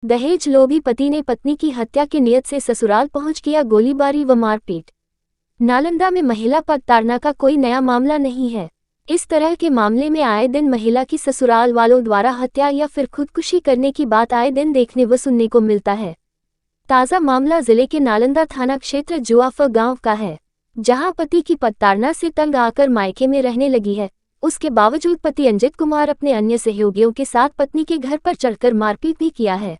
दहेज लोभी पति ने पत्नी की हत्या की नीयत से ससुराल पहुंच किया गोलीबारी व मारपीट। नालंदा में महिला प्रताड़ना का कोई नया मामला नहीं है। इस तरह के मामले में आए दिन महिला की ससुराल वालों द्वारा हत्या या फिर खुदकुशी करने की बात आए दिन देखने व सुनने को मिलता है। ताज़ा मामला जिले के नालंदा थाना क्षेत्र जुआफा गांव का है, जहां पति की प्रताड़ना से तंग आकर मायके में रहने लगी है। उसके बावजूद पति अंजित कुमार अपने अन्य सहयोगियों के साथ पत्नी के घर पर चढ़कर मारपीट भी किया है,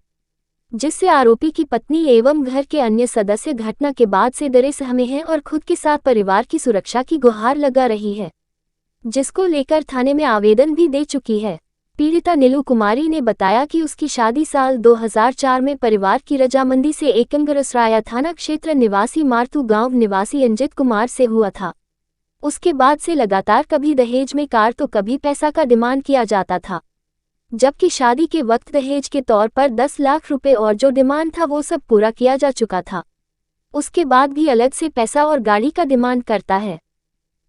जिससे आरोपी की पत्नी एवं घर के अन्य सदस्य घटना के बाद से डरे सहमे हैं और खुद के साथ परिवार की सुरक्षा की गुहार लगा रही है, जिसको लेकर थाने में आवेदन भी दे चुकी है। पीड़िता नीलू कुमारी ने बताया कि उसकी शादी साल 2004 में परिवार की रजामंदी से एकंगरसराया थाना क्षेत्र निवासी मारतू गांव निवासी अंजित कुमार से हुआ था। उसके बाद से लगातार कभी दहेज में कार तो कभी पैसा का डिमांड किया जाता था, जबकि शादी के वक्त दहेज के तौर पर 10 लाख रुपए और जो डिमांड था वो सब पूरा किया जा चुका था। उसके बाद भी अलग से पैसा और गाड़ी का डिमांड करता है।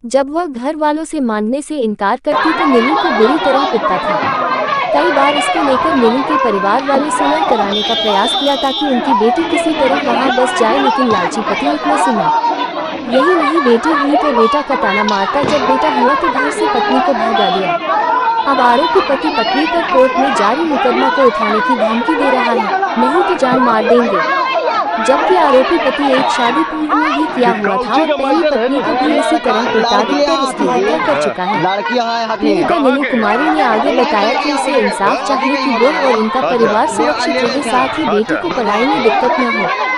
जब वह घर वालों से मांगने से इनकार करती तो नीलू को बुरी तरह पिटता था। कई बार इसको लेकर नीलू के परिवार वाले सुलह कराने का प्रयास किया ताकि उनकी बेटी किसी तरह वहां बस जाए, लेकिन लालची पति एक न सुना। यही नहीं, बेटी हुई तो बेटा का ताना मारता, जब बेटा हुआ तो घर से पत्नी को भगा दिया। अब आरोपी पति पत्नी पर कोर्ट में जारी मुकदमा को उठाने की धमकी दे रहा है, नहीं तो जान मार देंगे। जबकि आरोपी पति एक शादी पूर्व में ही किया हुआ था और पहली पत्नी को भी इसी तरह प्रताड़ित कर उसकी हत्या कर चुका है। पीड़िता नीलू कुमारी ने आगे बताया कि उसे इंसाफ चाहिए कि वो और उनका परिवार सुरक्षित रहे, साथ ही बेटी को पढ़ाई में दिक्कत न हो।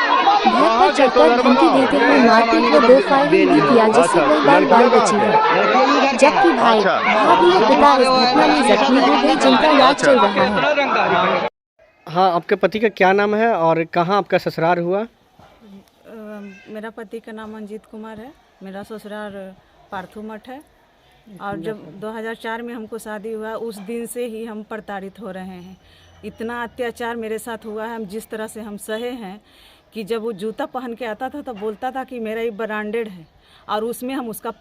घर पर चढ़कर धमकी देते हुए मारपीट व 2 फायरिंग भी किया, जिससे कई बाल बची है। जबकि भाई, भाभी और पिता इस घटना में जख्मी हो गए, जिनका इलाज चल रहा है। हाँ, आपके पति का क्या नाम है और कहाँ आपका ससुराल हुआ? मेरा पति का नाम अंजित कुमार है। मेरा ससुराल पार्थू मठ है। और जब 2004 में हमको शादी हुआ, उस दिन से ही हम प्रताड़ित हो रहे हैं। इतना अत्याचार मेरे साथ हुआ है, हम जिस तरह से हम सहे हैं कि जब वो जूता पहन के आता था तो बोलता था कि मेरा ये ब्रांडेड है, और उसमें हम उसका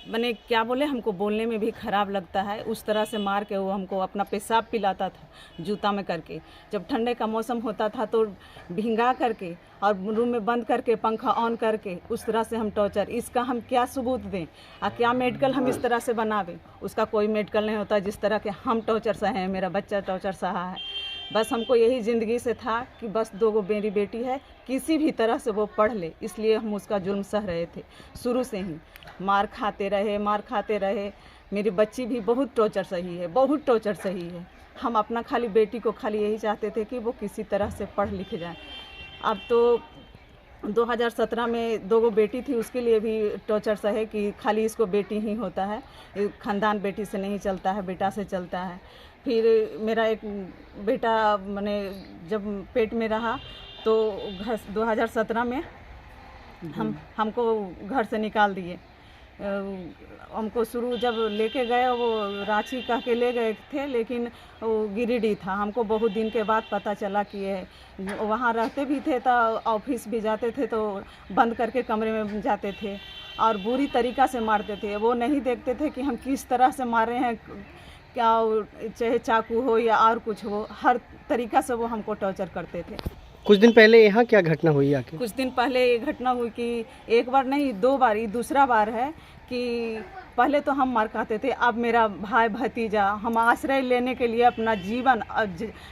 मैंने क्या बोले, हमको बोलने में भी ख़राब लगता है। उस तरह से मार के वो हमको अपना पेशाब पिलाता था जूता में करके। जब ठंडे का मौसम होता था तो भिंगा करके और रूम में बंद करके पंखा ऑन करके उस तरह से हम टॉर्चर। इसका हम क्या सबूत दें और क्या मेडिकल हम इस तरह से बनावे? उसका कोई मेडिकल नहीं होता जिस तरह के हम टॉर्चर सहे हैं, मेरा बच्चा टॉर्चर सहा है। बस हमको यही ज़िंदगी से था कि बस 2 मेरी बेटी है, किसी भी तरह से वो पढ़ ले, इसलिए हम उसका जुल्म सह रहे थे। शुरू से ही मार खाते रहे। मेरी बच्ची भी बहुत टॉर्चर सही है, बहुत टॉर्चर सही है। हम अपना खाली बेटी को खाली यही चाहते थे कि वो किसी तरह से पढ़ लिख जाए। अब तो 2017 में 2 बेटी थी, उसके लिए भी टॉर्चर सहे कि खाली इसको बेटी ही होता है, ख़ानदान बेटी से नहीं चलता है, बेटा से चलता है। फिर मेरा एक बेटा मैंने जब पेट में रहा तो 2017 में हमको घर से निकाल दिए। हमको शुरू जब लेके गए, वो रांची कह के ले गए थे, लेकिन वो गिरिडीह था। हमको बहुत दिन के बाद पता चला कि ये वहाँ रहते भी थे तो ऑफिस भी जाते थे तो बंद करके कमरे में जाते थे और बुरी तरीक़ा से मारते थे। वो नहीं देखते थे कि हम किस तरह से मार रहे हैं, क्या चाहे चाकू हो या और कुछ हो, हर तरीक़ा से वो हमको टॉर्चर करते थे। कुछ दिन पहले यहाँ क्या घटना हुई आके? कुछ दिन पहले ये घटना हुई कि एक बार नहीं 2 बार, ये दूसरा बार है कि पहले तो हम मार खाते थे, अब मेरा भाई भतीजा, हम आश्रय लेने के लिए अपना जीवन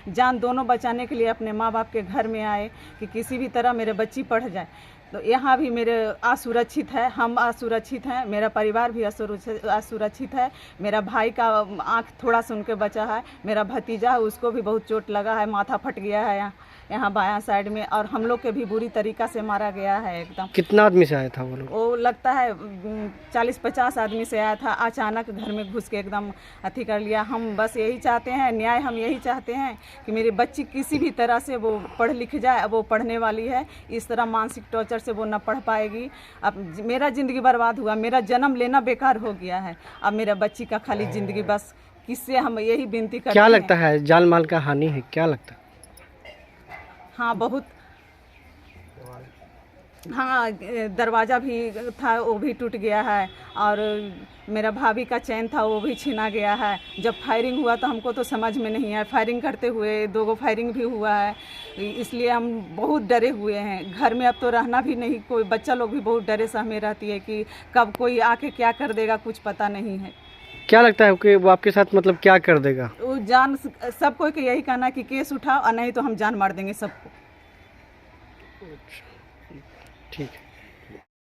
जान दोनों बचाने के लिए अपने माँ बाप के घर में आए कि किसी भी तरह मेरे बच्ची पढ़ जाए। तो यहाँ भी मेरे असुरक्षित है, हम असुरक्षित हैं, मेरा परिवार भी असुरक्षित है। मेरा भाई का आँख थोड़ा सा उनके बचा है, मेरा भतीजा है उसको भी बहुत चोट लगा है, माथा फट गया है यहाँ बायां साइड में, और हम लोग के भी बुरी तरीक़ा से मारा गया है एकदम। कितना आदमी से आया था वो लोग? वो लगता है 40-50 आदमी से आया था। अचानक घर में घुस के एकदम अथी कर लिया। हम बस यही चाहते हैं, न्याय हम यही चाहते हैं कि मेरी बच्ची किसी भी तरह से वो पढ़ लिख जाए। वो पढ़ने वाली है, इस तरह मानसिक टॉर्चर से वो न पढ़ पाएगी। अब मेरा ज़िंदगी बर्बाद हुआ, मेरा जन्म लेना बेकार हो गया है। अब मेरा बच्ची का खाली ज़िंदगी, बस किससे हम यही विनती करते हैं। क्या लगता है जान माल का हानि है, क्या लगता है? हाँ, बहुत हाँ, दरवाज़ा भी था वो भी टूट गया है, और मेरा भाभी का चैन था वो भी छीना गया है। जब फायरिंग हुआ तो हमको तो समझ में नहीं आया, फायरिंग करते हुए 2 फायरिंग भी हुआ है, इसलिए हम बहुत डरे हुए हैं। घर में अब तो रहना भी नहीं, कोई बच्चा लोग भी बहुत डरे सहमे रहती है कि कब कोई आके क्या कर देगा, कुछ पता नहीं है। क्या लगता है कि वो आपके साथ मतलब क्या कर देगा? वो जान, सब कोई के यही कहना कि केस उठाओ और नहीं तो हम जान मार देंगे सबको। ठीक है।